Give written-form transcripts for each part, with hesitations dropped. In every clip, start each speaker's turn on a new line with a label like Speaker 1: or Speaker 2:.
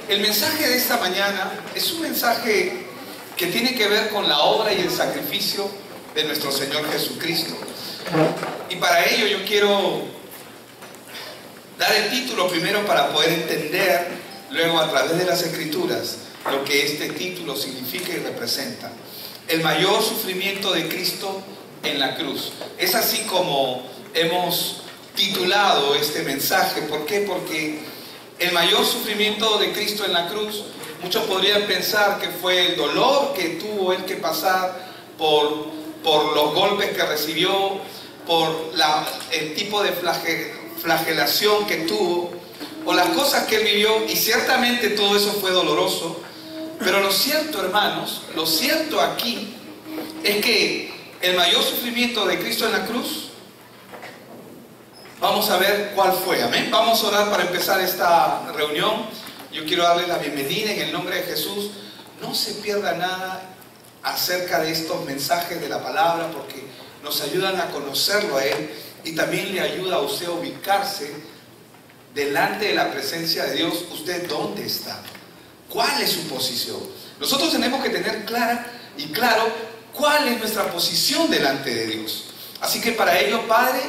Speaker 1: El mensaje de esta mañana es un mensaje que tiene que ver con la obra y el sacrificio de nuestro Señor Jesucristo. Y para ello yo quiero dar el título primero para poder entender luego a través de las Escrituras lo que este título significa y representa. El mayor sufrimiento de Cristo en la cruz. Es así como hemos titulado este mensaje. ¿Por qué? Porque el mayor sufrimiento de Cristo en la cruz, muchos podrían pensar que fue el dolor que tuvo Él que pasar por los golpes que recibió, por el tipo de flagelación que tuvo, o las cosas que Él vivió, y ciertamente todo eso fue doloroso. Pero lo cierto, hermanos, lo cierto aquí es que el mayor sufrimiento de Cristo en la cruz, vamos a ver cuál fue. Amén. Vamos a orar para empezar esta reunión. Yo quiero darles la bienvenida en el nombre de Jesús. No se pierda nada acerca de estos mensajes de la palabra, porque nos ayudan a conocerlo a Él y también le ayuda a usted a ubicarse delante de la presencia de Dios. ¿Usted dónde está? ¿Cuál es su posición? Nosotros tenemos que tener clara y claro cuál es nuestra posición delante de Dios. Así que para ello, Padre,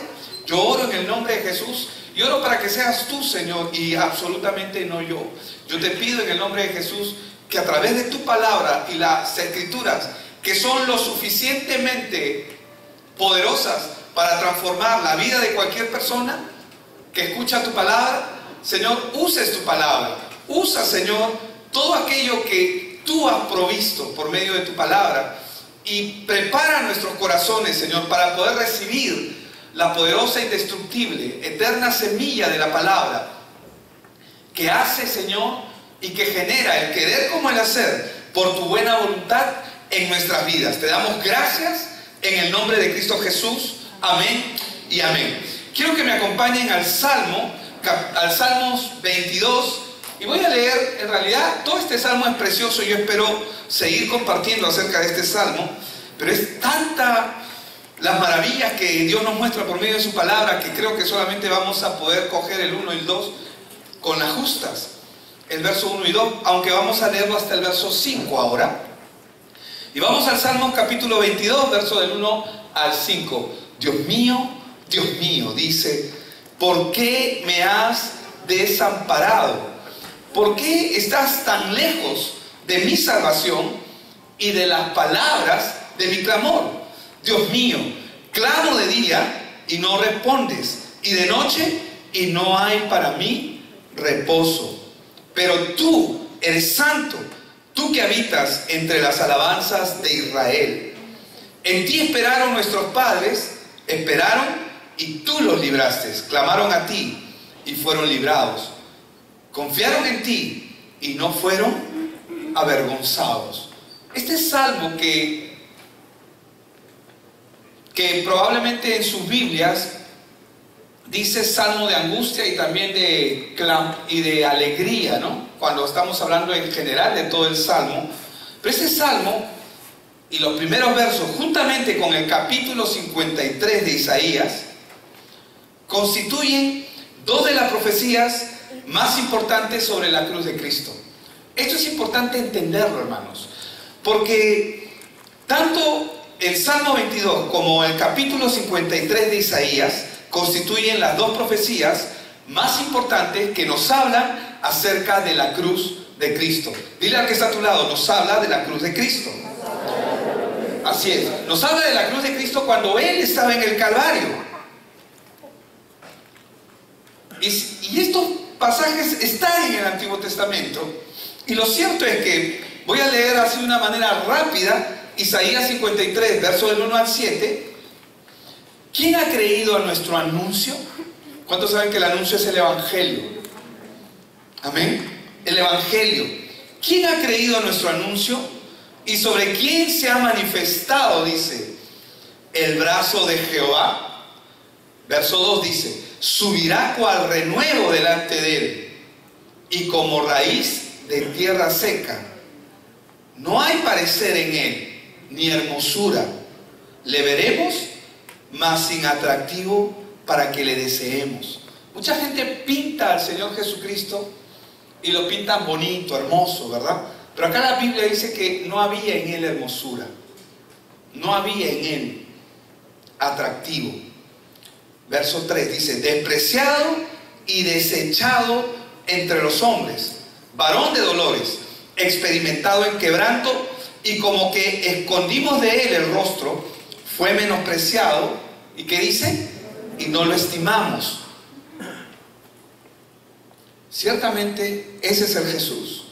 Speaker 1: yo oro en el nombre de Jesús y oro para que seas tú, Señor, y absolutamente no yo. Yo te pido en el nombre de Jesús que a través de tu palabra y las Escrituras, que son lo suficientemente poderosas para transformar la vida de cualquier persona que escucha tu palabra, Señor, uses tu palabra. Usa, Señor, todo aquello que tú has provisto por medio de tu palabra y prepara nuestros corazones, Señor, para poder recibir la poderosa, indestructible, eterna semilla de la palabra que hace, Señor, y que genera el querer como el hacer por tu buena voluntad en nuestras vidas. Te damos gracias en el nombre de Cristo Jesús. Amén y amén. Quiero que me acompañen al Salmos 22. Y voy a leer, en realidad, todo este salmo es precioso. Yo espero seguir compartiendo acerca de este salmo. Pero es tanta las maravillas que Dios nos muestra por medio de su palabra que creo que solamente vamos a poder coger el 1 y el 2 con las justas. El verso 1 y 2, aunque vamos a leerlo hasta el verso 5 ahora. Y vamos al Salmo capítulo 22, verso del 1 al 5. Dios mío, dice, ¿por qué me has desamparado? ¿Por qué estás tan lejos de mi salvación y de las palabras de mi clamor? Dios mío, clamo de día y no respondes, y de noche y no hay para mí reposo. Pero tú eres santo, tú que habitas entre las alabanzas de Israel. En ti esperaron nuestros padres, esperaron y tú los libraste. Clamaron a ti y fueron librados. Confiaron en ti y no fueron avergonzados. Este salmo que probablemente en sus Biblias dice salmo de angustia y también de alegría, ¿no? Cuando estamos hablando en general de todo el salmo. Pero este salmo y los primeros versos, juntamente con el capítulo 53 de Isaías, constituyen dos de las profecías más importantes sobre la cruz de Cristo. Esto es importante entenderlo, hermanos, porque tanto el Salmo 22 como el capítulo 53 de Isaías constituyen las dos profecías más importantes que nos hablan acerca de la cruz de Cristo. Dile al que está a tu lado, nos habla de la cruz de Cristo. Así es, nos habla de la cruz de Cristo cuando Él estaba en el Calvario. Y estos pasajes están en el Antiguo Testamento. Y lo cierto es que voy a leer así de una manera rápida Isaías 53, verso del 1 al 7. ¿Quién ha creído a nuestro anuncio? ¿Cuántos saben que el anuncio es el Evangelio? Amén. El Evangelio. ¿Quién ha creído a nuestro anuncio? ¿Y sobre quién se ha manifestado, dice, el brazo de Jehová? Verso 2 dice, subirá cual renuevo delante de él, y como raíz de tierra seca. No hay parecer en él, ni hermosura. Le veremos, mas sin atractivo para que le deseemos. Mucha gente pinta al Señor Jesucristo y lo pintan bonito, hermoso, ¿verdad? Pero acá la Biblia dice que no había en él hermosura, no había en él atractivo. Verso 3 dice: despreciado y desechado entre los hombres, varón de dolores, experimentado en quebranto, y como que escondimos de él el rostro, fue menospreciado. ¿Y qué dice? Y no lo estimamos. Ciertamente ese es el Jesús,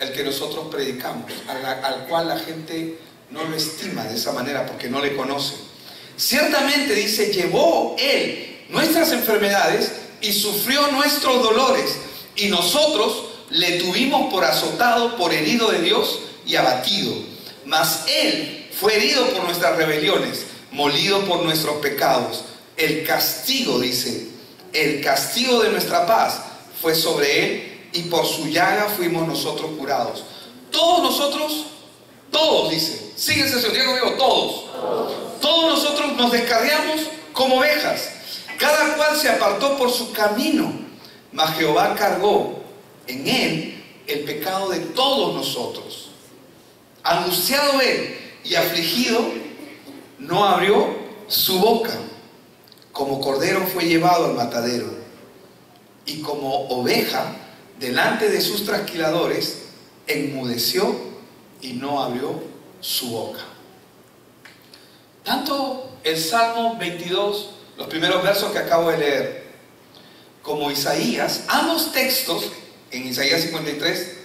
Speaker 1: el que nosotros predicamos, al cual la gente no lo estima de esa manera porque no le conoce. Ciertamente, dice, llevó él nuestras enfermedades y sufrió nuestros dolores, y nosotros le tuvimos por azotado, por herido de Dios y abatido. Mas él fue herido por nuestras rebeliones, molido por nuestros pecados. El castigo, dice, el castigo de nuestra paz fue sobre él, y por su llaga fuimos nosotros curados. Todos nosotros, todos, dice, sigue ese sentido conmigo, todos nosotros nos descarriamos como ovejas, cada cual se apartó por su camino, mas Jehová cargó en él el pecado de todos nosotros. Angustiado él y afligido, no abrió su boca. Como cordero fue llevado al matadero, y como oveja delante de sus trasquiladores, enmudeció y no abrió su boca. Tanto el Salmo 22, los primeros versos que acabo de leer, como Isaías, ambos textos, en Isaías 53,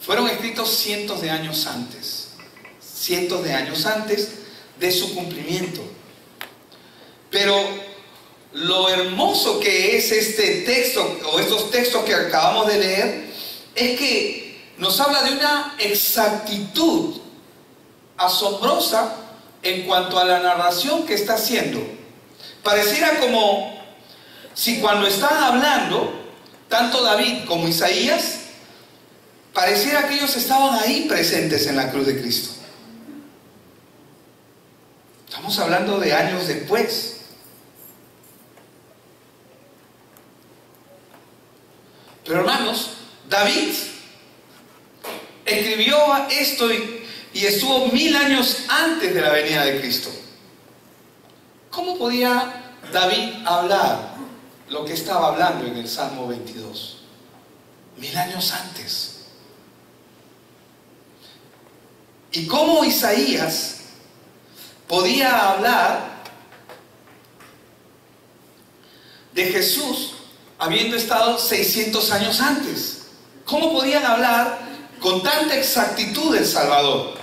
Speaker 1: fueron escritos cientos de años antes de su cumplimiento. Pero lo hermoso que es este texto, o estos textos que acabamos de leer, es que nos habla de una exactitud asombrosa en cuanto a la narración que está haciendo. Pareciera como si cuando están hablando, tanto David como Isaías, pareciera que ellos estaban ahí presentes en la cruz de Cristo. Estamos hablando de años después. Pero hermanos, David escribió esto y estuvo 1000 años antes de la venida de Cristo. ¿Cómo podía David hablar lo que estaba hablando en el Salmo 22? 1000 años antes. ¿Y cómo Isaías podía hablar de Jesús habiendo estado 600 años antes? ¿Cómo podían hablar con tanta exactitud del Salvador?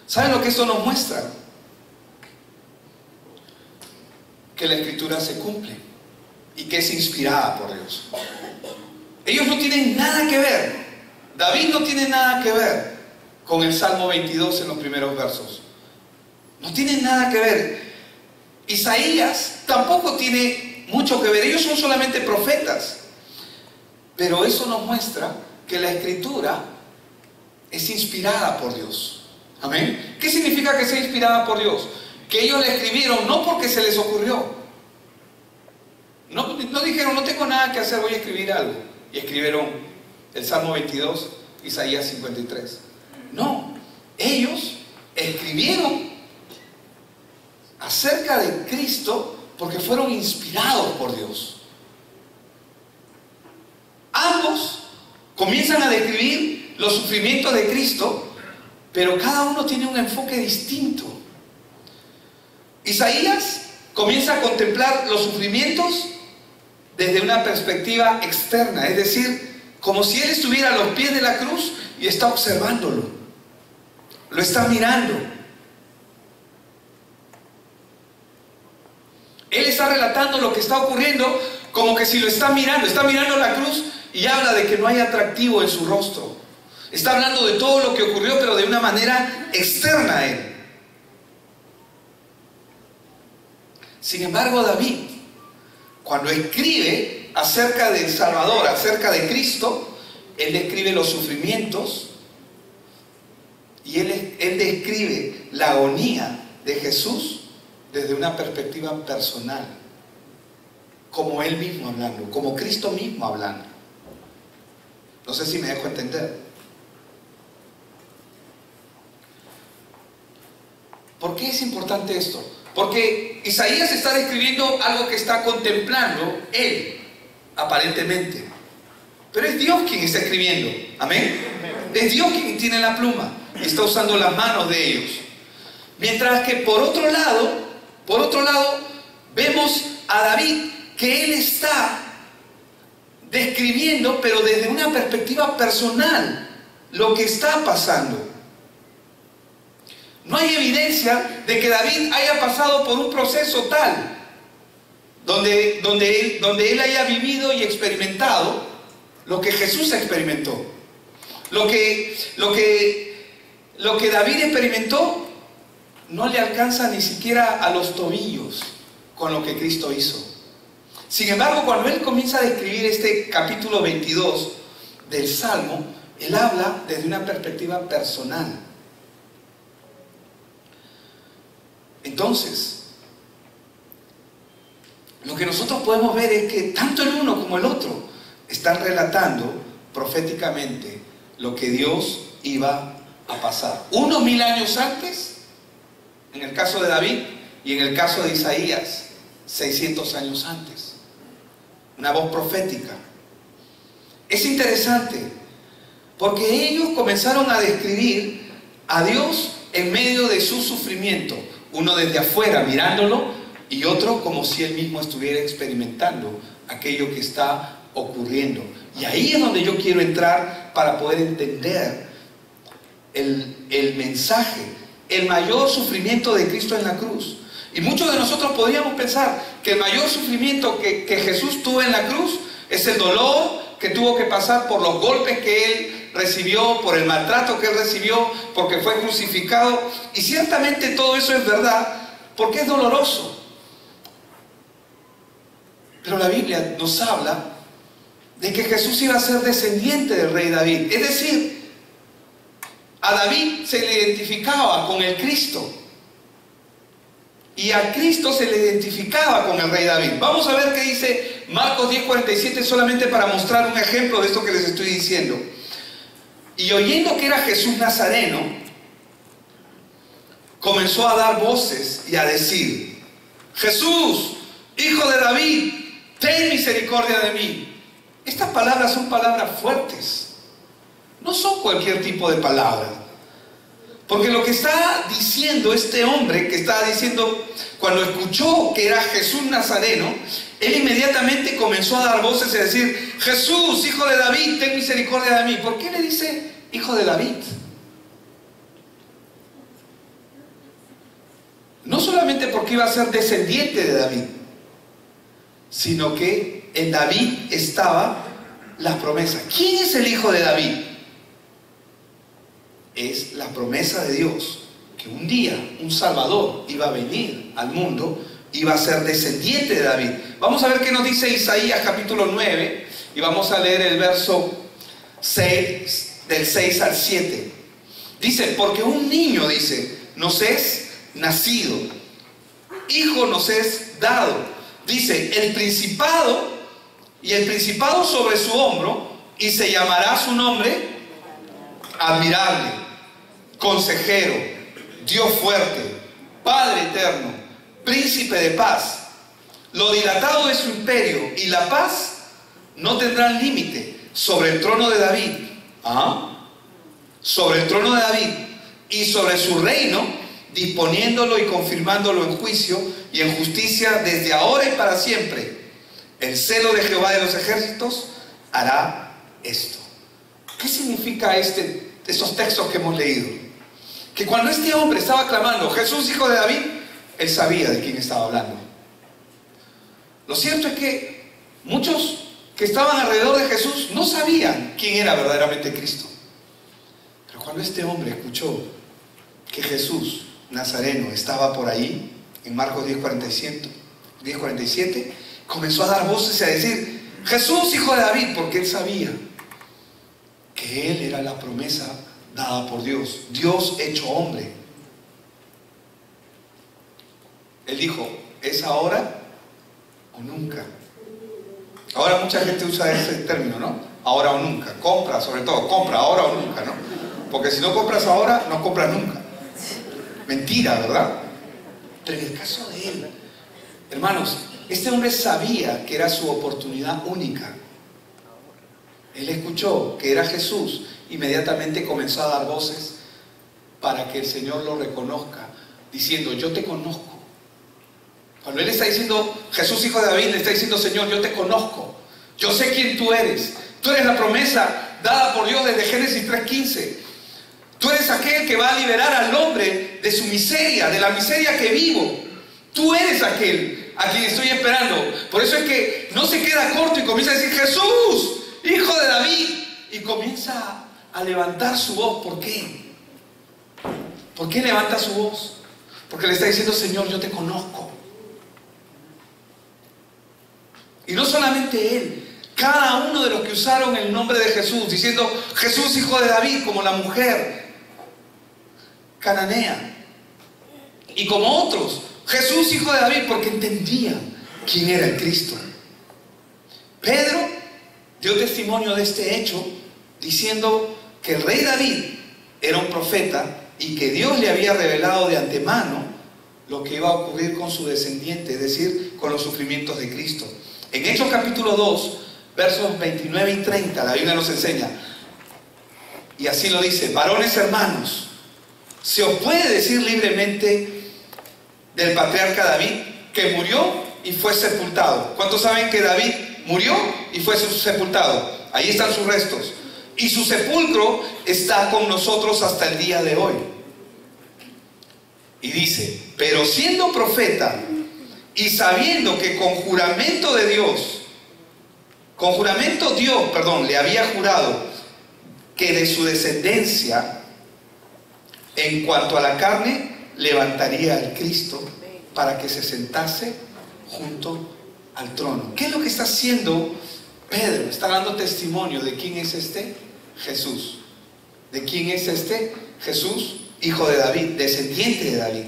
Speaker 1: ¿Saben lo que esto nos muestra? Que la Escritura se cumple y que es inspirada por Dios. Ellos no tienen nada que ver, David no tiene nada que ver con el Salmo 22 en los primeros versos. No tienen nada que ver. Isaías tampoco tiene mucho que ver, ellos son solamente profetas. Pero eso nos muestra que la Escritura es inspirada por Dios. Amén. ¿Qué significa que sea inspirada por Dios? Que ellos la escribieron no porque se les ocurrió. No dijeron, no tengo nada que hacer, voy a escribir algo. Y escribieron el Salmo 22, Isaías 53. No, ellos escribieron acerca de Cristo porque fueron inspirados por Dios. Ambos comienzan a describir los sufrimientos de Cristo, pero cada uno tiene un enfoque distinto. Isaías comienza a contemplar los sufrimientos desde una perspectiva externa, es decir, como si él estuviera a los pies de la cruz y está observándolo, lo está mirando. Él está relatando lo que está ocurriendo como que si lo está mirando la cruz y habla de que no hay atractivo en su rostro. Está hablando de todo lo que ocurrió, pero de una manera externa a él. Sin embargo, David, cuando escribe acerca del Salvador, acerca de Cristo, él describe los sufrimientos y él describe la agonía de Jesús desde una perspectiva personal, como él mismo hablando, como Cristo mismo hablando. No sé si me dejo entender. ¿Por qué es importante esto? Porque Isaías está describiendo algo que está contemplando él, aparentemente. Pero es Dios quien está escribiendo. ¿Amén? Es Dios quien tiene la pluma y está usando las manos de ellos. Mientras que por otro lado, vemos a David que él está describiendo, pero desde una perspectiva personal, lo que está pasando. No hay evidencia de que David haya pasado por un proceso tal, donde él haya vivido y experimentado lo que Jesús experimentó. Lo que David experimentó no le alcanza ni siquiera a los tobillos con lo que Cristo hizo. Sin embargo, cuando él comienza a describir este capítulo 22 del Salmo, él habla desde una perspectiva personal. Entonces, lo que nosotros podemos ver es que tanto el uno como el otro están relatando proféticamente lo que Dios iba a pasar. Uno 1000 años antes, en el caso de David, y en el caso de Isaías, 600 años antes. Una voz profética. Es interesante, porque ellos comenzaron a describir a Dios en medio de su sufrimiento. Uno desde afuera mirándolo y otro como si él mismo estuviera experimentando aquello que está ocurriendo. Y ahí es donde yo quiero entrar para poder entender el mensaje, el mayor sufrimiento de Cristo en la cruz. Y muchos de nosotros podríamos pensar que el mayor sufrimiento que Jesús tuvo en la cruz es el dolor que tuvo que pasar por los golpes que él recibió, por el maltrato que él recibió, porque fue crucificado. Y ciertamente todo eso es verdad, porque es doloroso. Pero la Biblia nos habla de que Jesús iba a ser descendiente del rey David. Es decir, a David se le identificaba con el Cristo, y a Cristo se le identificaba con el rey David. Vamos a ver qué dice Marcos 10:47, solamente para mostrar un ejemplo de esto que les estoy diciendo. Y oyendo que era Jesús Nazareno, comenzó a dar voces y a decir: Jesús, hijo de David, ten misericordia de mí. Estas palabras son palabras fuertes, no son cualquier tipo de palabras. Porque lo que está diciendo este hombre, que estaba diciendo, cuando escuchó que era Jesús Nazareno, él inmediatamente comenzó a dar voces y a decir: Jesús, hijo de David, ten misericordia de mí. ¿Por qué le dice hijo de David? No solamente porque iba a ser descendiente de David, sino que en David estaba la promesa. ¿Quién es el hijo de David? Es la promesa de Dios, que un día un Salvador iba a venir al mundo, iba a ser descendiente de David. Vamos a ver qué nos dice Isaías capítulo 9, y vamos a leer el verso 6, del 6 al 7. Dice: porque un niño, dice, nos es nacido, hijo nos es dado. Dice: el principado sobre su hombro, y se llamará su nombre Admirable, Consejero, Dios fuerte, Padre eterno, Príncipe de paz. Lo dilatado de su imperio y la paz no tendrán límite sobre el trono de David. Sobre el trono de David y sobre su reino, disponiéndolo y confirmándolo en juicio y en justicia desde ahora y para siempre. El celo de Jehová de los ejércitos hará esto. ¿Qué significa estos textos que hemos leído? Que cuando este hombre estaba clamando Jesús, hijo de David, él sabía de quién estaba hablando. Lo cierto es que muchos que estaban alrededor de Jesús no sabían quién era verdaderamente Cristo. Pero cuando este hombre escuchó que Jesús Nazareno estaba por ahí, en Marcos 10:47, comenzó a dar voces y a decir: Jesús, hijo de David, porque él sabía que él era la promesa dada por Dios, Dios hecho hombre. Él dijo: ¿es ahora o nunca? Ahora mucha gente usa ese término, ¿no? ahora o nunca. Compra, sobre todo, compra ahora o nunca, ¿no? Porque si no compras ahora, no compras nunca. Mentira, ¿verdad? Pero en el caso de él, hermanos, este hombre sabía que era su oportunidad única. Él escuchó que era Jesús, inmediatamente comenzó a dar voces para que el Señor lo reconozca, diciendo: yo te conozco. Cuando él está diciendo Jesús, hijo de David, le está diciendo: Señor, yo te conozco, yo sé quién tú eres la promesa dada por Dios desde Génesis 3:15. Tú eres aquel que va a liberar al hombre de su miseria, de la miseria que vivo. Tú eres aquel a quien estoy esperando. Por eso es que no se queda corto y comienza a decir: Jesús, hijo de David, y comienza a levantar su voz. ¿Por qué? ¿Por qué levanta su voz? Porque le está diciendo: Señor, yo te conozco. Y no solamente él, cada uno de los que usaron el nombre de Jesús, diciendo: Jesús, hijo de David, como la mujer cananea, y como otros: Jesús, hijo de David, porque entendían quién era el Cristo. Pedro dio testimonio de este hecho, diciendo que el rey David era un profeta y que Dios le había revelado de antemano lo que iba a ocurrir con su descendiente, es decir, con los sufrimientos de Cristo. En Hechos capítulo 2, versos 29 y 30, la Biblia nos enseña, y así lo dice: varones hermanos, se os puede decir libremente del patriarca David que murió y fue sepultado. ¿Cuántos saben que David murió y fue sepultado? Ahí están sus restos. Y su sepulcro está con nosotros hasta el día de hoy. Y dice: pero siendo profeta y sabiendo que con juramento Dios le había jurado que de su descendencia, en cuanto a la carne, levantaría al Cristo para que se sentase junto al trono. ¿Qué es lo que está haciendo Pedro? Está dando testimonio de quién es este Jesús. ¿De quién es este Jesús? Hijo de David, descendiente de David.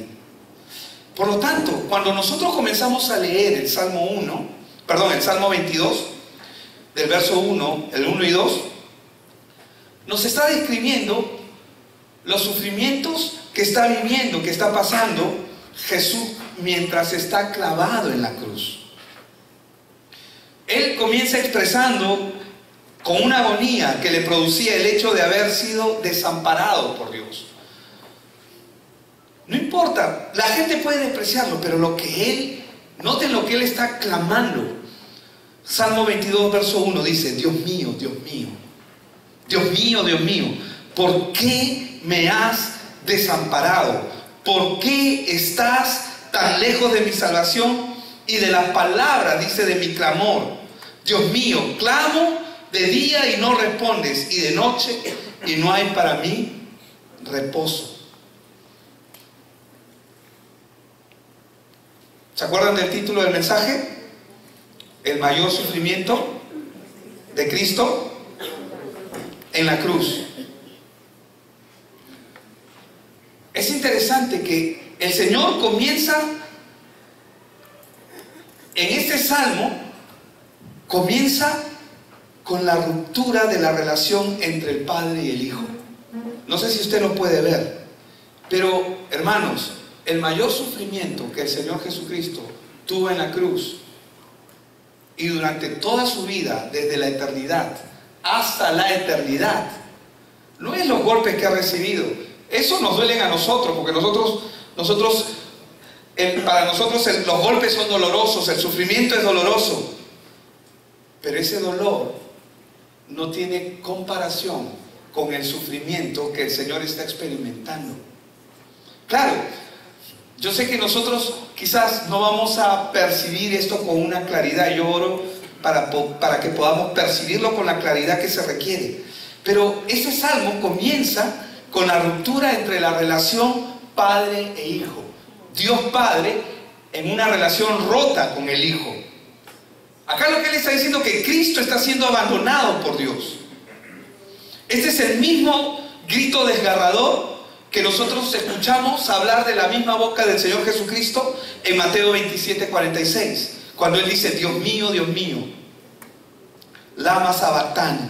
Speaker 1: Por lo tanto, cuando nosotros comenzamos a leer el Salmo 22, del verso 1, el 1 y 2, nos está describiendo los sufrimientos que está viviendo, que está pasando Jesús mientras está clavado en la cruz. Él comienza expresando con una agonía que le producía el hecho de haber sido desamparado por Dios. No importa, la gente puede despreciarlo, pero noten lo que él está clamando. Salmo 22, verso 1 dice: Dios mío, Dios mío, Dios mío, Dios mío, ¿por qué me has desamparado? ¿Por qué estás tan lejos de mi salvación y de las palabras, dice, de mi clamor? Dios mío, clamo de día y no respondes, y de noche y no hay para mí reposo. ¿Se acuerdan del título del mensaje? El mayor sufrimiento de Cristo en la cruz. Es interesante que el Señor comienza en este salmo, comienza con la ruptura de la relación entre el Padre y el Hijo. No sé si usted lo puede ver, pero hermanos, el mayor sufrimiento que el Señor Jesucristo tuvo en la cruz y durante toda su vida, desde la eternidad hasta la eternidad, no es los golpes que ha recibido. Eso nos duelen a nosotros, porque para nosotros los golpes son dolorosos, el sufrimiento es doloroso, pero ese dolor no tiene comparación con el sufrimiento que el Señor está experimentando. Claro, yo sé que nosotros quizás no vamos a percibir esto con una claridad. Yo oro para que podamos percibirlo con la claridad que se requiere. Pero este salmo comienza con la ruptura entre la relación padre e hijo. Dios Padre en una relación rota con el Hijo. Acá lo que él está diciendo es que Cristo está siendo abandonado por Dios. Este es el mismo grito desgarrador que nosotros escuchamos hablar de la misma boca del Señor Jesucristo en Mateo 27:46, cuando él dice: Dios mío, lama sabactani,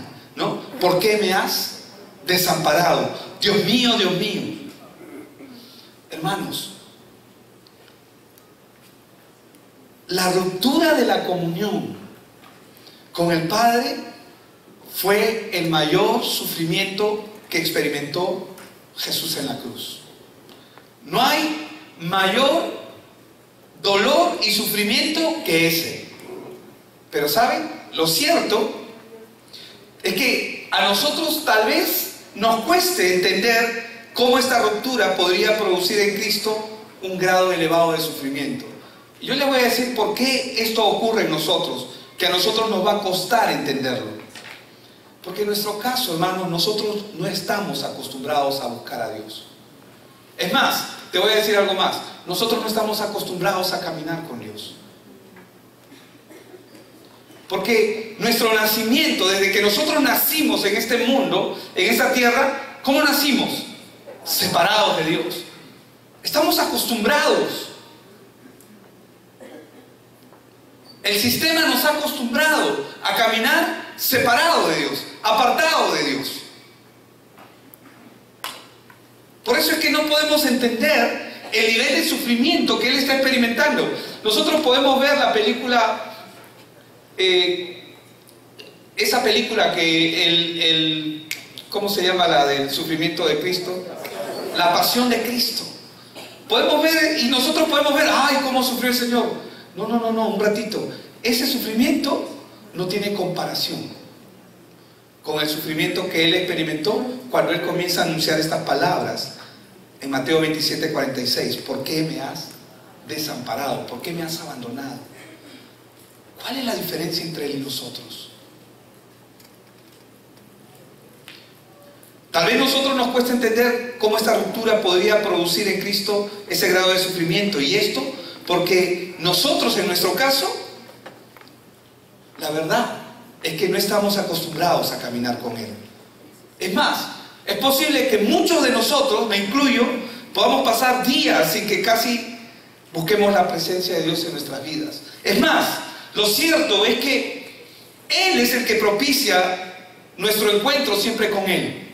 Speaker 1: ¿por qué me has desamparado? Dios mío, Dios mío. Hermanos, la ruptura de la comunión con el Padre fue el mayor sufrimiento que experimentó Jesús en la cruz. No hay mayor dolor y sufrimiento que ese. Pero ¿saben? Lo cierto es que a nosotros tal vez nos cueste entender cómo esta ruptura podría producir en Cristo un grado elevado de sufrimiento. Y yo les voy a decir por qué esto ocurre en nosotros, que a nosotros nos va a costar entenderlo. Porque en nuestro caso, hermanos, nosotros no estamos acostumbrados a buscar a Dios. Es más, te voy a decir algo más. Nosotros no estamos acostumbrados a caminar con Dios. Porque nuestro nacimiento, desde que nosotros nacimos en este mundo, en esta tierra, ¿cómo nacimos? Separados de Dios. Estamos acostumbrados. El sistema nos ha acostumbrado a caminar separado de Dios, apartado de Dios. Por eso es que no podemos entender el nivel de sufrimiento que Él está experimentando. Nosotros podemos ver la película, esa película que ¿cómo se llama la del sufrimiento de Cristo? La pasión de Cristo. Podemos ver y nosotros podemos ver, ay, cómo sufrió el Señor. No, un ratito. Ese sufrimiento no tiene comparación con el sufrimiento que Él experimentó cuando Él comienza a anunciar estas palabras en Mateo 27:46. ¿Por qué me has desamparado? ¿Por qué me has abandonado? ¿Cuál es la diferencia entre Él y nosotros? Tal vez a nosotros nos cuesta entender cómo esta ruptura podría producir en Cristo ese grado de sufrimiento. Y esto porque nosotros, en nuestro caso, la verdad es que no estamos acostumbrados a caminar con Él. Es más, es posible que muchos de nosotros, me incluyo, podamos pasar días sin que casi busquemos la presencia de Dios en nuestras vidas. Es más, lo cierto es que Él es el que propicia nuestro encuentro siempre con Él.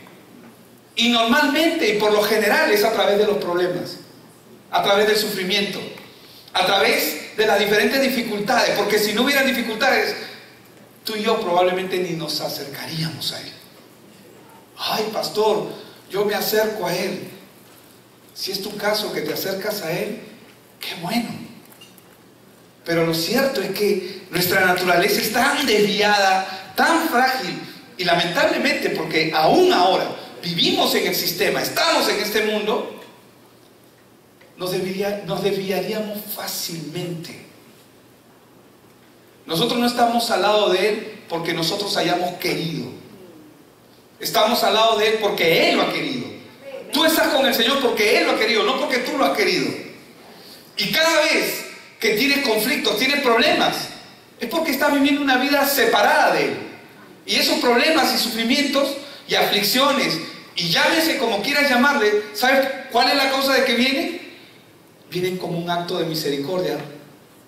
Speaker 1: Y normalmente y por lo general es a través de los problemas, a través del sufrimiento, a través de las diferentes dificultades, porque si no hubieran dificultades, tú y yo probablemente ni nos acercaríamos a Él. Ay, pastor, yo me acerco a Él. Si es tu caso que te acercas a Él, qué bueno. Pero lo cierto es que nuestra naturaleza es tan desviada, tan frágil, y lamentablemente, porque aún ahora vivimos en el sistema, estamos en este mundo, nos desviaríamos fácilmente. Nosotros no estamos al lado de Él porque nosotros hayamos querido. Estamos al lado de Él porque Él lo ha querido. Tú estás con el Señor porque Él lo ha querido, no porque tú lo has querido. Y cada vez que tienes conflictos, tienes problemas, es porque estás viviendo una vida separada de Él. Y esos problemas y sufrimientos y aflicciones, y llámese como quieras llamarle, ¿sabes cuál es la causa de que vienen? Vienen como un acto de misericordia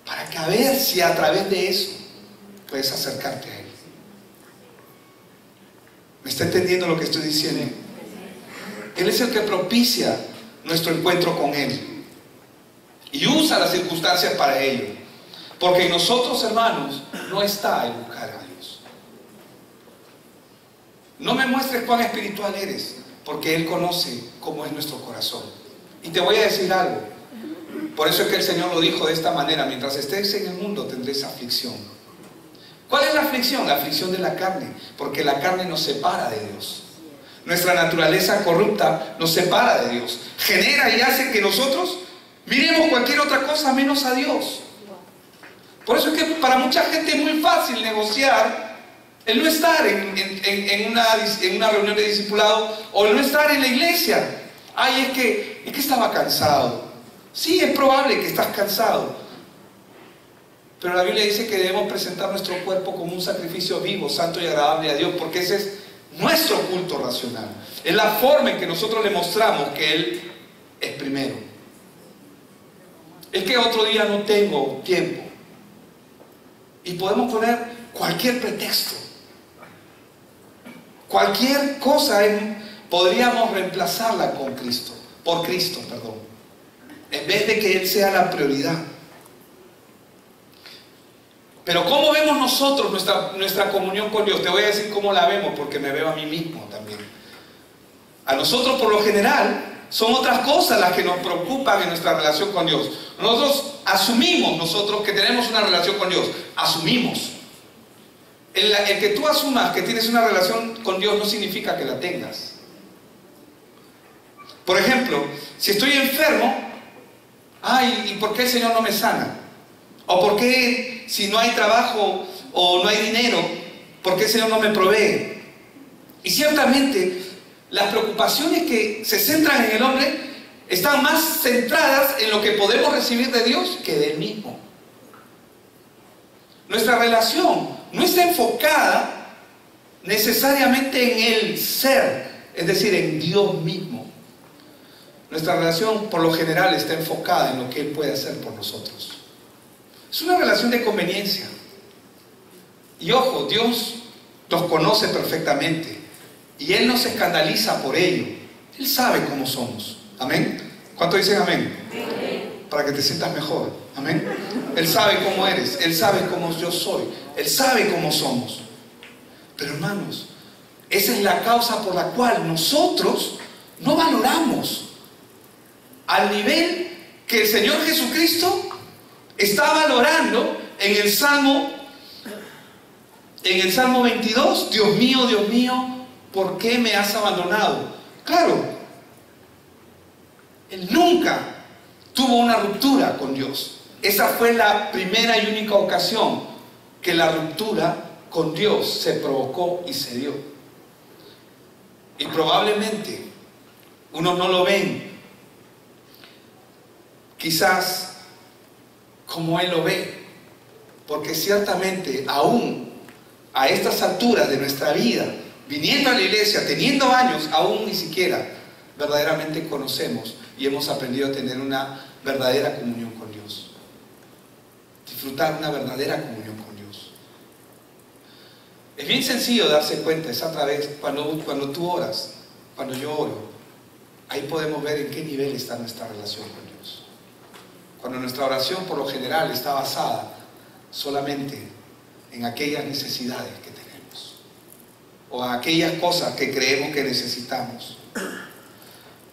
Speaker 1: para que a ver si a través de eso puedes acercarte a Él. ¿Me está entendiendo lo que estoy diciendo? Él es el que propicia nuestro encuentro con Él y usa las circunstancias para ello, porque en nosotros, hermanos, no está el buscar a Dios. No me muestres cuán espiritual eres, porque Él conoce cómo es nuestro corazón. Y te voy a decir algo. Por eso es que el Señor lo dijo de esta manera: mientras estés en el mundo tendréis aflicción. ¿Cuál es la aflicción? La aflicción de la carne, porque la carne nos separa de Dios. Nuestra naturaleza corrupta nos separa de Dios, genera y hace que nosotros miremos cualquier otra cosa menos a Dios. Por eso es que para mucha gente es muy fácil negociar el no estar en una reunión de discipulado, o el no estar en la iglesia. Ay, es que estaba cansado. Sí, es probable que estás cansado, pero la Biblia dice que debemos presentar nuestro cuerpo como un sacrificio vivo, santo y agradable a Dios, porque ese es nuestro culto racional. Es la forma en que nosotros le mostramos que Él es primero. Es que otro día no tengo tiempo, y podemos poner cualquier pretexto. Cualquier cosa podríamos reemplazarla con Cristo, por Cristo, perdón, en vez de que Él sea la prioridad. Pero ¿cómo vemos nosotros nuestra comunión con Dios? Te voy a decir cómo la vemos, porque me veo a mí mismo también. A nosotros, por lo general, son otras cosas las que nos preocupan en nuestra relación con Dios. Nosotros asumimos que tenemos una relación con Dios. Asumimos. El que tú asumas que tienes una relación con Dios no significa que la tengas. Por ejemplo, si estoy enfermo, ¿y por qué el Señor no me sana? ¿O por qué si no hay trabajo o no hay dinero, por qué el Señor no me provee? Y ciertamente las preocupaciones que se centran en el hombre están más centradas en lo que podemos recibir de Dios que de Él mismo. Nuestra relación no está enfocada necesariamente en el ser, es decir, en Dios mismo. Nuestra relación por lo general está enfocada en lo que Él puede hacer por nosotros. Es una relación de conveniencia. Y ojo, Dios nos conoce perfectamente y Él no se escandaliza por ello. Él sabe cómo somos. ¿Amén? ¿Cuánto dicen amén? Amén. Para que te sientas mejor. Amén. Él sabe cómo eres, Él sabe cómo yo soy, Él sabe cómo somos. Pero hermanos, esa es la causa por la cual nosotros no valoramos al nivel que el Señor Jesucristo está valorando en el Salmo 22. Dios mío, ¿por qué me has abandonado? Claro, Él nunca tuvo una ruptura con Dios. Esa fue la primera y única ocasión que la ruptura con Dios se provocó y se dio. Y probablemente unos no lo ven, quizás como Él lo ve, porque ciertamente aún a estas alturas de nuestra vida, viniendo a la iglesia, teniendo años, aún ni siquiera verdaderamente conocemos y hemos aprendido a tener una verdadera comunión con Dios. Disfrutar una verdadera comunión con Dios. Es bien sencillo darse cuenta, es a través, cuando tú oras, cuando yo oro, ahí podemos ver en qué nivel está nuestra relación con Dios. Cuando nuestra oración por lo general está basada solamente en aquellas necesidades que tenemos o aquellas cosas que creemos que necesitamos.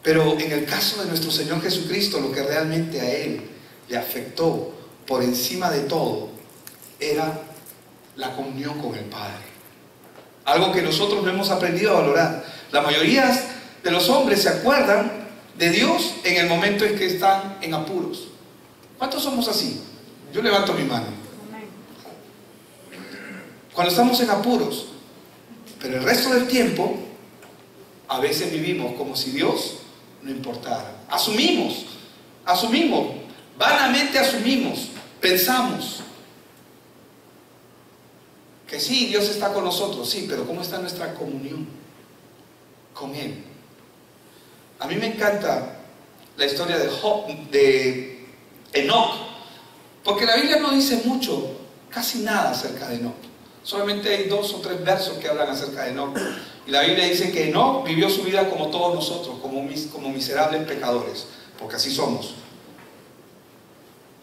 Speaker 1: Pero en el caso de nuestro Señor Jesucristo, lo que realmente a Él le afectó por encima de todo era la comunión con el Padre. Algo que nosotros no hemos aprendido a valorar. La mayoría de los hombres se acuerdan de Dios en el momento en que están en apuros. ¿Cuántos somos así? Yo levanto mi mano. Cuando estamos en apuros. Pero el resto del tiempo, a veces vivimos como si Dios no importara. Asumimos, vanamente asumimos, pensamos que sí, Dios está con nosotros, sí, pero ¿cómo está nuestra comunión con Él? A mí me encanta la historia de Enoc, porque la Biblia no dice mucho, casi nada acerca de Enoc. Solamente hay 2 o 3 versos que hablan acerca de Enoc. Y la Biblia dice que Enoc vivió su vida como todos nosotros, como miserables pecadores, porque así somos,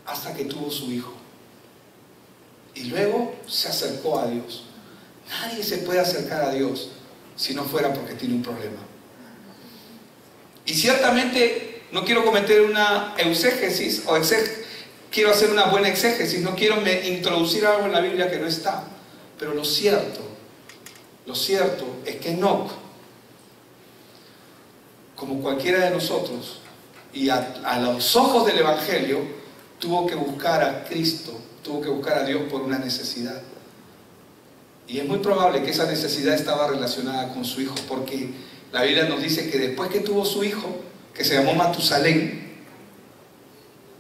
Speaker 1: hasta que tuvo su hijo. Y luego se acercó a Dios. Nadie se puede acercar a Dios si no fuera porque tiene un problema. Y ciertamente no quiero cometer una exégesis quiero hacer una buena exégesis, no quiero introducir algo en la Biblia que no está. Pero lo cierto es que Enoc, como cualquiera de nosotros, y a los ojos del Evangelio, tuvo que buscar a Cristo, tuvo que buscar a Dios por una necesidad. Y es muy probable que esa necesidad estaba relacionada con su hijo, porque la Biblia nos dice que después que tuvo su hijo, que se llamó Matusalén,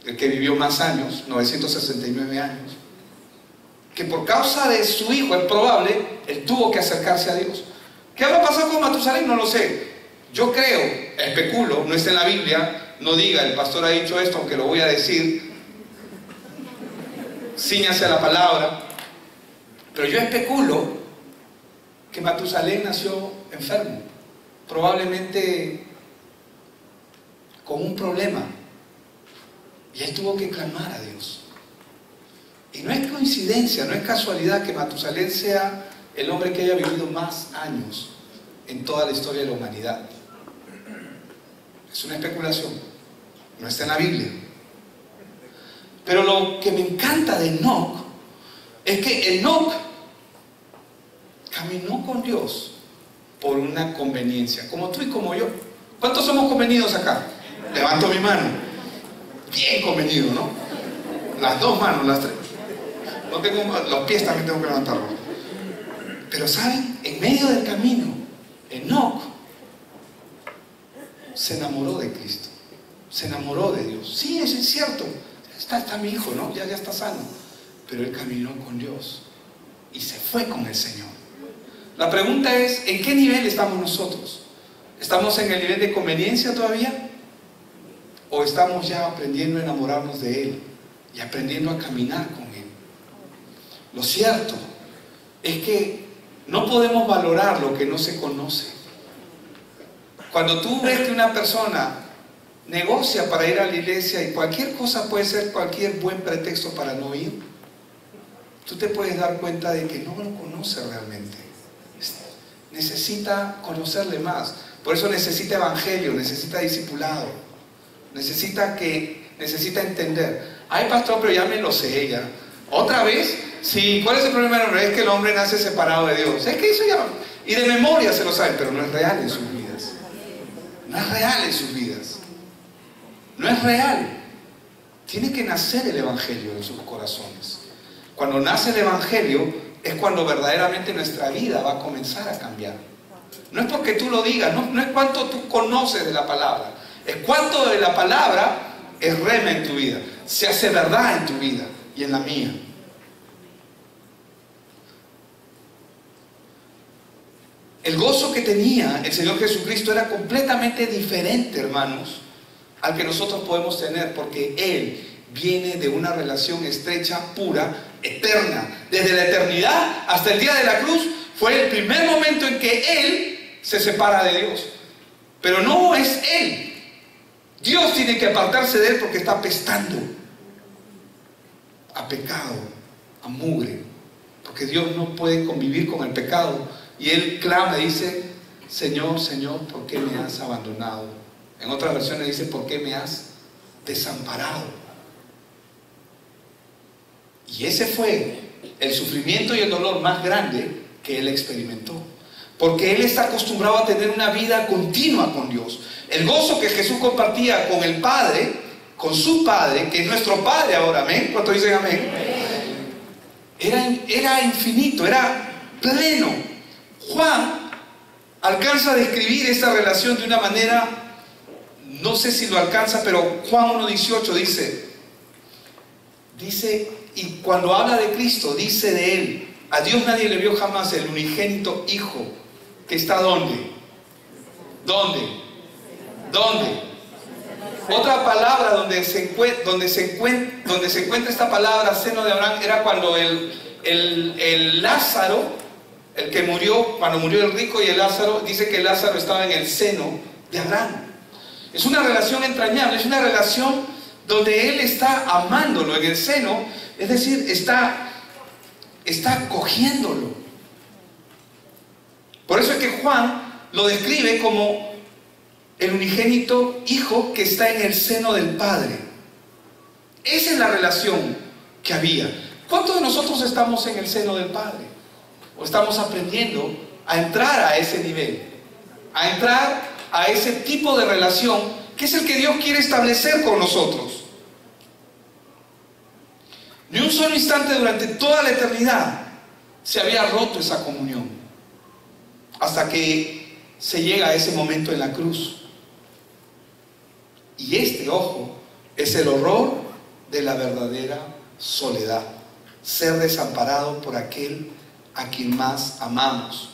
Speaker 1: el que vivió más años, 969 años, que por causa de su hijo, es probable, él tuvo que acercarse a Dios. ¿Qué habrá pasado con Matusalén? No lo sé. Yo creo, especulo, no está en la Biblia, no diga, el pastor ha dicho esto, aunque lo voy a decir, cíñase a la palabra, pero yo especulo que Matusalén nació enfermo, probablemente con un problema, y él tuvo que clamar a Dios. Y no es coincidencia, no es casualidad que Matusalén sea el hombre que haya vivido más años en toda la historia de la humanidad. Es una especulación, no está en la Biblia. Pero lo que me encanta de Enoc es que Enoc caminó con Dios por una conveniencia, como tú y como yo. ¿Cuántos somos convenidos acá? Levanto mi mano. Bien convenido, ¿no? Las dos manos, las tres. No tengo, los pies también tengo que levantarlos. Pero ¿saben? En medio del camino, Enoc se enamoró de Cristo, se enamoró de Dios. Sí, eso es cierto. Está mi hijo, ¿no? Ya está sano. Pero él caminó con Dios y se fue con el Señor. La pregunta es, ¿en qué nivel estamos nosotros? ¿Estamos en el nivel de conveniencia todavía? ¿O estamos ya aprendiendo a enamorarnos de Él y aprendiendo a caminar con Él? Lo cierto es que no podemos valorar lo que no se conoce. Cuando tú ves que una persona negocia para ir a la iglesia y cualquier cosa puede ser cualquier buen pretexto para no ir, tú te puedes dar cuenta de que no lo conoce realmente. Necesita conocerle más. Por eso necesita evangelio, necesita discipulado, necesita entender. Ay, pastor, pero ya me lo sé ya. ¿Otra vez? Sí, ¿cuál es el problema del hombre? Es que el hombre nace separado de Dios. Es que eso ya... Y de memoria se lo saben, pero no es real en sus vidas. No es real en sus vidas. No es real. Tiene que nacer el evangelio en sus corazones. Cuando nace el evangelio es cuando verdaderamente nuestra vida va a comenzar a cambiar. No es porque tú lo digas, no es cuánto tú conoces de la palabra, es cuánto de la palabra es rema en tu vida, se hace verdad en tu vida y en la mía. El gozo que tenía el Señor Jesucristo era completamente diferente, hermanos, al que nosotros podemos tener, porque Él viene de una relación estrecha, pura, eterna. Desde la eternidad hasta el día de la cruz fue el primer momento en que Él se separa de Dios. Pero no es Él. Dios tiene que apartarse de Él porque está apestando a pecado, a mugre. Porque Dios no puede convivir con el pecado. Y Él clama y dice, Señor, Señor, ¿por qué me has abandonado? En otras versiones dice, ¿por qué me has desamparado? Y ese fue el sufrimiento y el dolor más grande que Él experimentó. Porque Él está acostumbrado a tener una vida continua con Dios. El gozo que Jesús compartía con el Padre, con su Padre, que es nuestro Padre ahora, amén. ¿Cuántos dicen amén? Era infinito, era pleno. Juan alcanza a describir esa relación de una manera, no sé si lo alcanza, pero Juan 1:18 dice, y cuando habla de Cristo, dice de Él, a Dios nadie le vio jamás, el unigénito Hijo, que está ¿dónde? Otra palabra donde se encuentra esta palabra, seno de Abraham, era cuando el Lázaro, el que murió, cuando murió el rico y el Lázaro, dice que Lázaro estaba en el seno de Abraham. Es una relación entrañable, es una relación donde Él está amándolo en el seno, es decir, está acogiéndolo. Por eso es que Juan lo describe como el unigénito Hijo que está en el seno del Padre. Esa es la relación que había. ¿Cuántos de nosotros estamos en el seno del Padre? ¿O estamos aprendiendo a entrar a ese nivel? A entrar a ese tipo de relación que es el que Dios quiere establecer con nosotros. Ni un solo instante durante toda la eternidad se había roto esa comunión, hasta que se llega a ese momento en la cruz. Y ojo, es el horror de la verdadera soledad, ser desamparado por aquel a quien más amamos.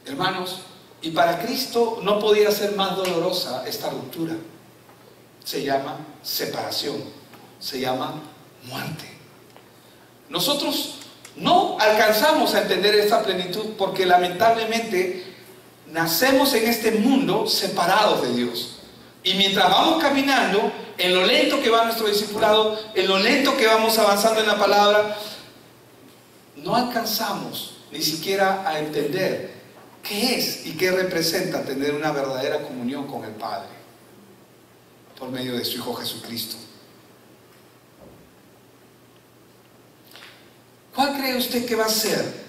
Speaker 1: Hermanos, y para Cristo no podía ser más dolorosa esta ruptura. Se llama separación, se llama muerte. Nosotros No alcanzamos a entender esta plenitud porque lamentablemente nacemos en este mundo separados de Dios. Y mientras vamos caminando, en lo lento que va nuestro discipulado, en lo lento que vamos avanzando en la palabra, no alcanzamos ni siquiera a entender qué es y qué representa tener una verdadera comunión con el Padre por medio de su Hijo Jesucristo. ¿Cuál cree usted que va a ser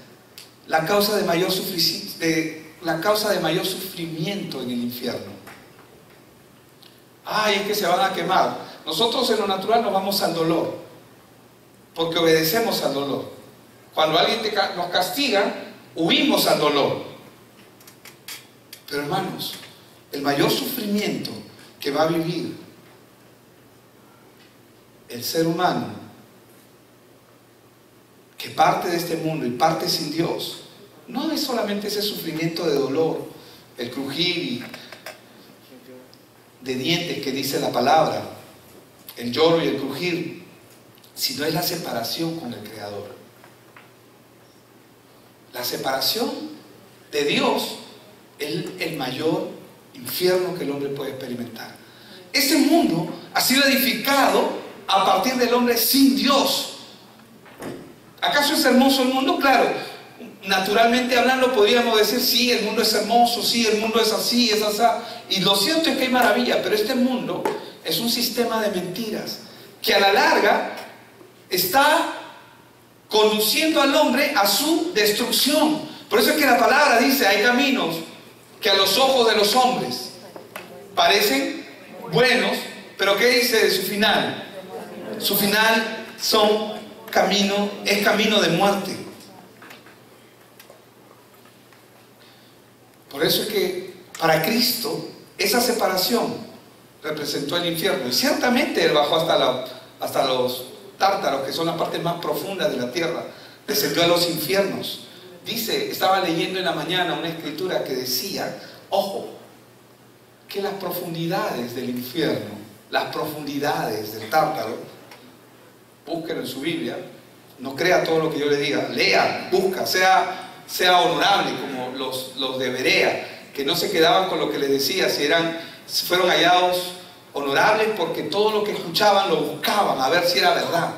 Speaker 1: la causa de mayor sufrimiento en el infierno? Ay, es que se van a quemar. Nosotros en lo natural nos vamos al dolor, porque obedecemos al dolor. Cuando alguien nos castiga, huimos al dolor. Pero hermanos, el mayor sufrimiento que va a vivir el ser humano, que parte de este mundo y parte sin Dios, no es solamente ese sufrimiento de dolor, el crujir de dientes que dice la palabra, el lloro y el crujir, sino es la separación con el Creador. La separación de Dios es el mayor infierno que el hombre puede experimentar. Este mundo ha sido edificado a partir del hombre sin Dios. ¿Acaso es hermoso el mundo? Claro, naturalmente hablando podríamos decir, sí, el mundo es hermoso, sí, el mundo es así, es así. Y lo cierto es que hay maravilla, pero este mundo es un sistema de mentiras que a la larga está conduciendo al hombre a su destrucción. Por eso es que la palabra dice, hay caminos que a los ojos de los hombres parecen buenos, pero ¿qué dice de su final? Su final es camino de muerte. Por eso es que para Cristo esa separación representó el infierno. Y ciertamente Él bajó hasta los tártaros, que son las partes más profundas de la tierra. Descendió a los infiernos. Dice, estaba leyendo en la mañana una escritura que decía, ojo, que las profundidades del infierno, las profundidades del tártaro, búsquenlo en su Biblia, no crea todo lo que yo le diga, lea, busca, sea honorable como los de Berea, que no se quedaban con lo que les decía, fueron hallados honorables porque todo lo que escuchaban lo buscaban a ver si era verdad.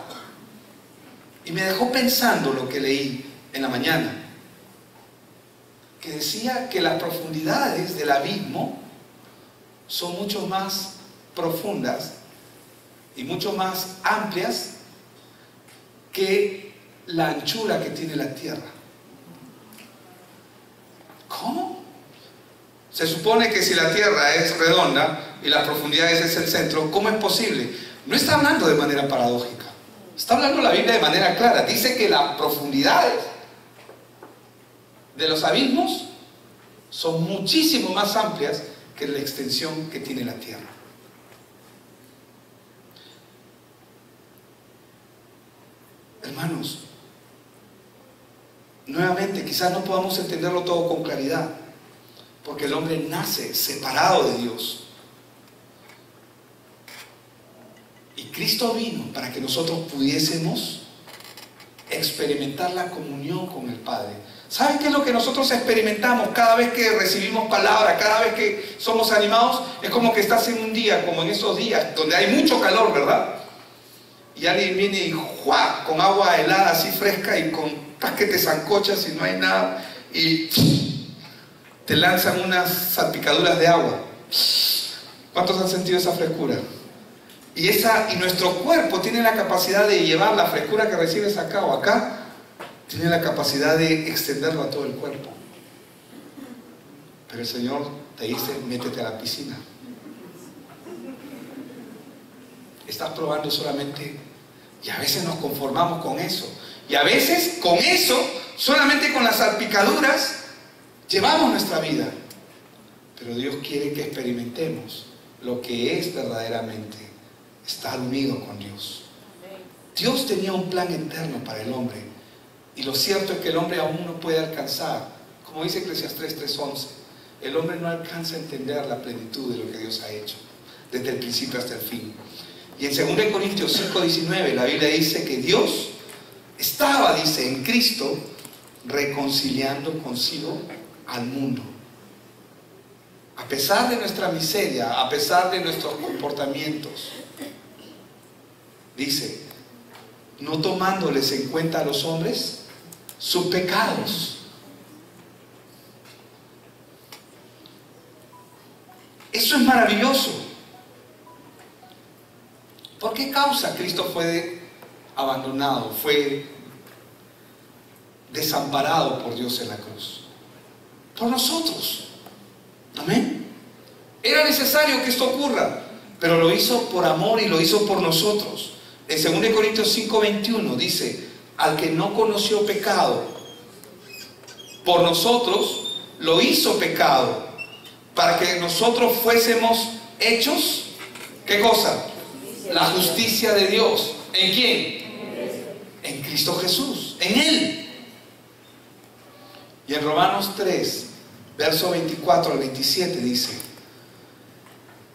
Speaker 1: Y me dejó pensando lo que leí en la mañana, que decía que las profundidades del abismo son mucho más profundas y mucho más amplias que la anchura que tiene la tierra. ¿Cómo? Se supone que si la tierra es redonda y las profundidades es el centro, ¿cómo es posible? No está hablando de manera paradójica, está hablando la Biblia de manera clara. Dice que las profundidades de los abismos son muchísimo más amplias que la extensión que tiene la tierra. Hermanos, nuevamente quizás no podamos entenderlo todo con claridad, porque el hombre nace separado de Dios. Y Cristo vino para que nosotros pudiésemos experimentar la comunión con el Padre. ¿Saben qué es lo que nosotros experimentamos cada vez que recibimos palabra, cada vez que somos animados? Es como que estás en un día, como en esos días, donde hay mucho calor, ¿verdad? Y alguien viene y ¡juá! Con agua helada, así fresca, y con que te zancochas y no hay nada, y te lanzan unas salpicaduras de agua. ¿Cuántos han sentido esa frescura? Y nuestro cuerpo tiene la capacidad de llevar la frescura que recibes acá o acá, tiene la capacidad de extenderlo a todo el cuerpo. Pero el Señor te dice, métete a la piscina. Estás probando solamente, y a veces nos conformamos con eso. Y a veces con eso, solamente con las salpicaduras, llevamos nuestra vida. Pero Dios quiere que experimentemos lo que es verdaderamente estar unido con Dios. Dios tenía un plan eterno para el hombre, y lo cierto es que el hombre aún no puede alcanzar, como dice Eclesiastés 3:11, el hombre no alcanza a entender la plenitud de lo que Dios ha hecho, desde el principio hasta el fin. Y en 2 Corintios 5:19 la Biblia dice que Dios estaba, dice, en Cristo, reconciliando consigo al mundo. A pesar de nuestra miseria, a pesar de nuestros comportamientos, dice, no tomándoles en cuenta a los hombres sus pecados. Eso es maravilloso. ¿Por qué causa Cristo fue abandonado, fue desamparado por Dios en la cruz? Por nosotros. Amén. Era necesario que esto ocurra, pero lo hizo por amor y lo hizo por nosotros. En 2 Corintios 5:21 dice, al que no conoció pecado, por nosotros lo hizo pecado, para que nosotros fuésemos hechos, ¿qué cosa? La justicia de Dios. ¿En quién? En Cristo Jesús, en Él. Y en Romanos 3, verso 24 al 27 dice,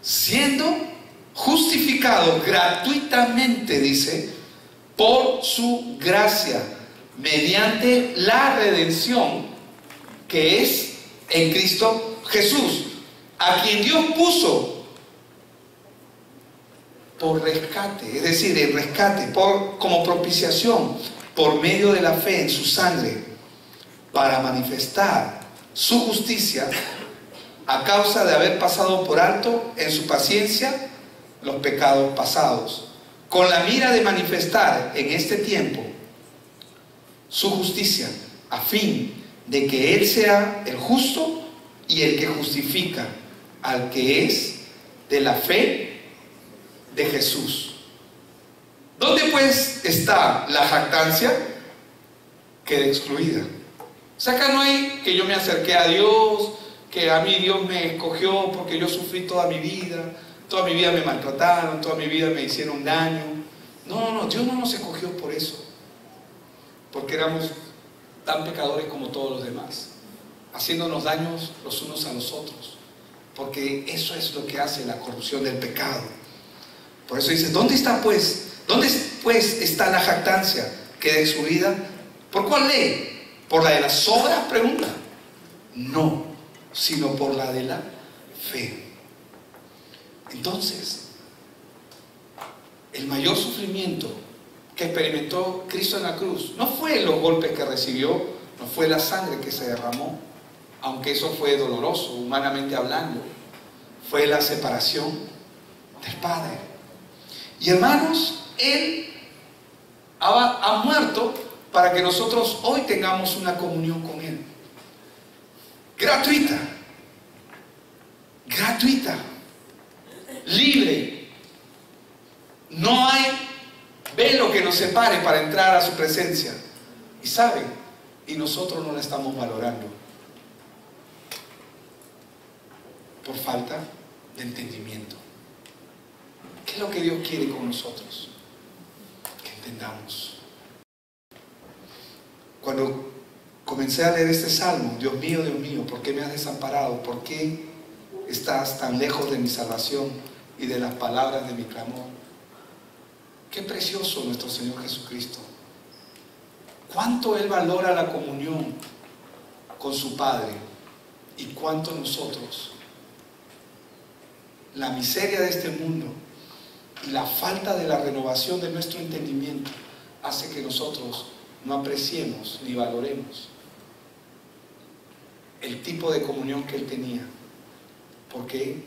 Speaker 1: siendo justificados gratuitamente, dice, por su gracia, mediante la redención que es en Cristo Jesús, a quien Dios puso por rescate, es decir, el rescate, como propiciación, por medio de la fe en su sangre, para manifestar su justicia a causa de haber pasado por alto en su paciencia los pecados pasados, con la mira de manifestar en este tiempo su justicia, a fin de que Él sea el justo y el que justifica al que es de la fe de Jesús. ¿Dónde pues está la jactancia? Queda excluida. O sea, acá no hay que yo me acerqué a Dios, que a mí Dios me escogió porque yo sufrí toda mi vida me maltrataron, toda mi vida me hicieron daño. No, Dios no nos escogió por eso, porque éramos tan pecadores como todos los demás, haciéndonos daños los unos a los otros, porque eso es lo que hace la corrupción del pecado. Por eso dice, ¿dónde pues está la jactancia? ¿Queda excluida? ¿Por cuál ley? ¿Por la de las obras? Pregunta. No, sino por la de la fe. Entonces, el mayor sufrimiento que experimentó Cristo en la cruz no fue los golpes que recibió, no fue la sangre que se derramó, aunque eso fue doloroso, humanamente hablando, fue la separación del Padre. Y hermanos, Él ha muerto para que nosotros hoy tengamos una comunión con Él. Gratuita. Libre. No hay velo que nos separe para entrar a su presencia. Y saben, y nosotros no la estamos valorando por falta de entendimiento. ¿Qué es lo que Dios quiere con nosotros? Que entendamos. Cuando comencé a leer este salmo, Dios mío, ¿por qué me has desamparado? ¿Por qué estás tan lejos de mi salvación y de las palabras de mi clamor? Qué precioso nuestro Señor Jesucristo. Cuánto Él valora la comunión con su Padre y cuánto nosotros, la miseria de este mundo y la falta de la renovación de nuestro entendimiento hace que nosotros no apreciemos ni valoremos el tipo de comunión que Él tenía. ¿Por qué?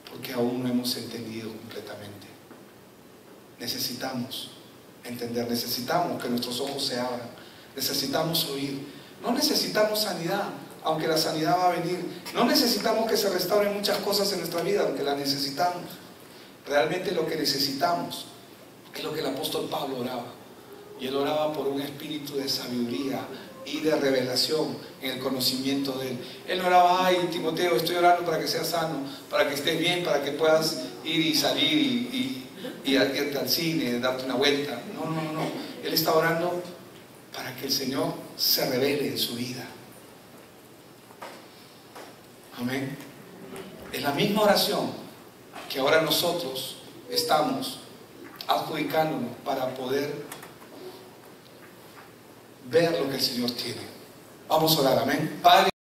Speaker 1: Porque aún no hemos entendido completamente. Necesitamos entender, necesitamos que nuestros ojos se abran, necesitamos oír. No necesitamos sanidad, aunque la sanidad va a venir. No necesitamos que se restauren muchas cosas en nuestra vida, aunque las necesitamos. Realmente lo que necesitamos es lo que el apóstol Pablo oraba. Y él oraba por un espíritu de sabiduría y de revelación en el conocimiento de Él. Él no oraba, ay Timoteo, estoy orando para que seas sano, para que estés bien, para que puedas ir y salir y irte al cine, darte una vuelta. No. Él está orando para que el Señor se revele en su vida. Amén. Es la misma oración que ahora nosotros estamos adjudicándonos para poder ver lo que el Señor tiene. Vamos a orar, amén. Padre,